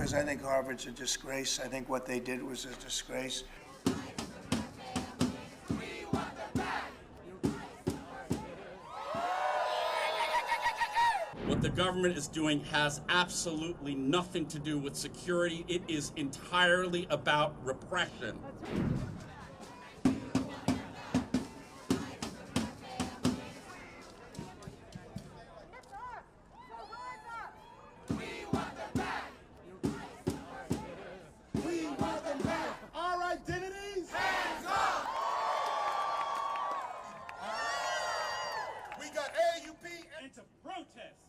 Because I think Harvard's a disgrace. I think what they did was a disgrace. What the government is doing has absolutely nothing to do with security. It is entirely about repression. Our identities? Hands up! We got AUP and to protest.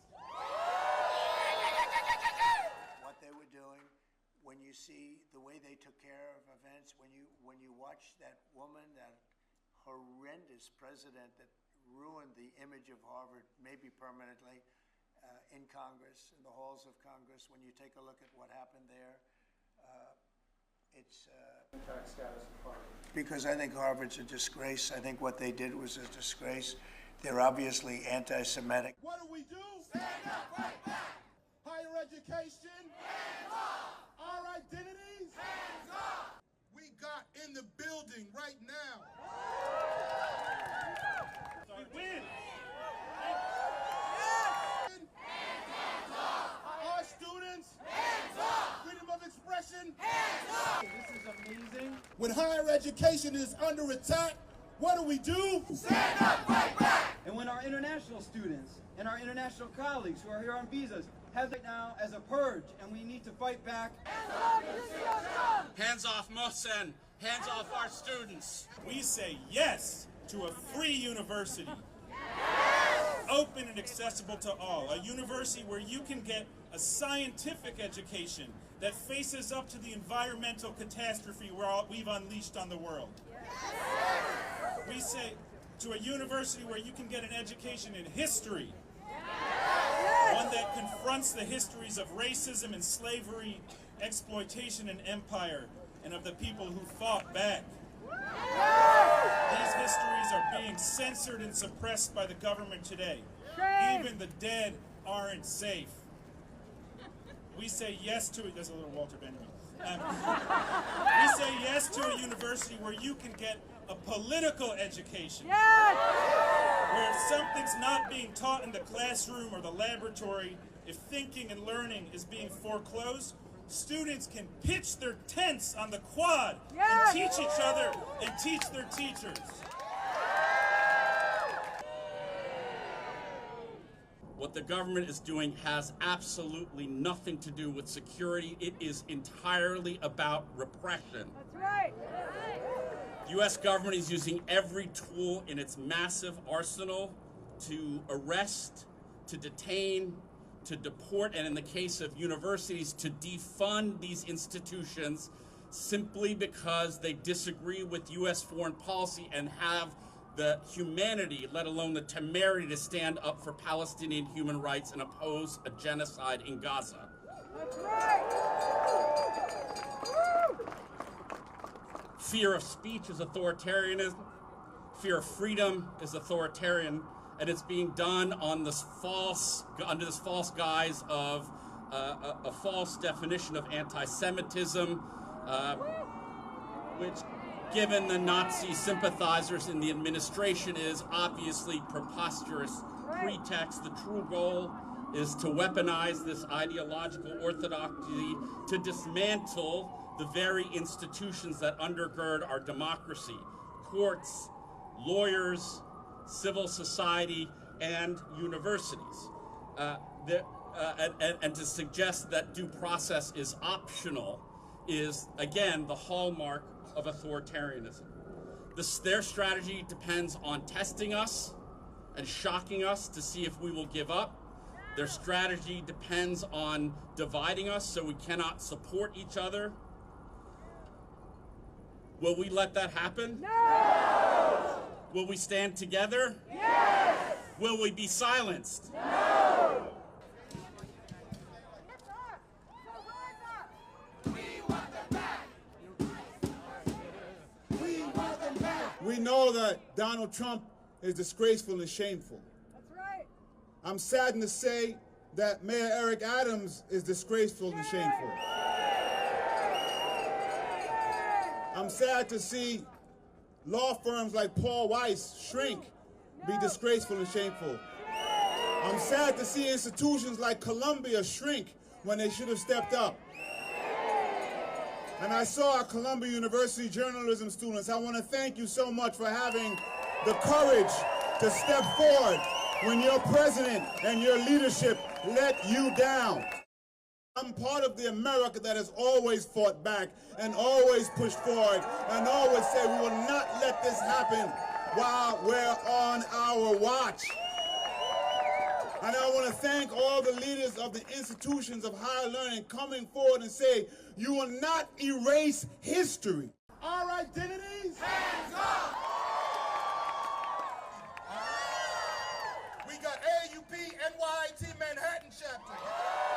What they were doing, when you see the way they took care of events, when you watch that woman, that horrendous president that ruined the image of Harvard, maybe permanently, in Congress, in the halls of Congress, when you take a look at what happened there, it's because I think Harvard's a disgrace. I think what they did was a disgrace. They're obviously anti-Semitic. What do? Stand up, fight back! Higher education? Hands off! Our identities? Hands off! We got in the building right now. We win! Hands off! Our students? Hands off! Freedom of expression? Hands off! This is amazing. When higher education is under attack, what do? Stand up, fight back! And when our international students and our international colleagues who are here on visas have it now as a purge, and we need to fight back. Hands off Mohsen. Hands off our students. We say yes to a free university. Yes! Open and accessible to all. A university where you can get a scientific education that faces up to the environmental catastrophe we've unleashed on the world. Yes! We say to a university where you can get an education in history. Yes! One that confronts the histories of racism and slavery, exploitation and empire, and of the people who fought back. These histories are being censored and suppressed by the government today. Even the dead aren't safe. We say yes to it. There's a little Walter Benjamin. We say yes to a university where you can get a political education. Yes! Where if something's not being taught in the classroom or the laboratory, if thinking and learning is being foreclosed, students can pitch their tents on the quad and teach each other and teach their teachers. What the government is doing has absolutely nothing to do with security. It is entirely about repression. That's right. The U.S. government is using every tool in its massive arsenal to arrest, to detain, to deport, and in the case of universities, to defund these institutions simply because they disagree with U.S. foreign policy and have the humanity, let alone the temerity, to stand up for Palestinian human rights and oppose a genocide in Gaza. That's right. Fear of speech is authoritarianism. Fear of freedom is authoritarian, and it's being done on this under this false guise of a false definition of anti-Semitism, which, given the Nazi sympathizers in the administration, is obviously preposterous pretext. The true goal is to weaponize this ideological orthodoxy to dismantle the very institutions that undergird our democracy: courts, lawyers, civil society, and universities. And to suggest that due process is optional is, again, the hallmark of authoritarianism. Their strategy depends on testing us and shocking us to see if we will give up. Their strategy depends on dividing us so we cannot support each other. Will we let that happen? No! Will we stand together? Yes! Will we be silenced? No! We know that Donald Trump is disgraceful and shameful. That's right. I'm saddened to say that Mayor Eric Adams is disgraceful and shameful. I'm sad to see law firms like Paul Weiss shrink, be disgraceful and shameful. I'm sad to see institutions like Columbia shrink when they should have stepped up. And I saw our Columbia University journalism students. I want to thank you so much for having the courage to step forward when your president and your leadership let you down. I'm part of the America that has always fought back and always pushed forward and always said we will not let this happen while we're on our watch. And I want to thank all the leaders of the institutions of higher learning coming forward and say, you will not erase history. Our identities, hands up! We got AUP, NYT, Manhattan chapter.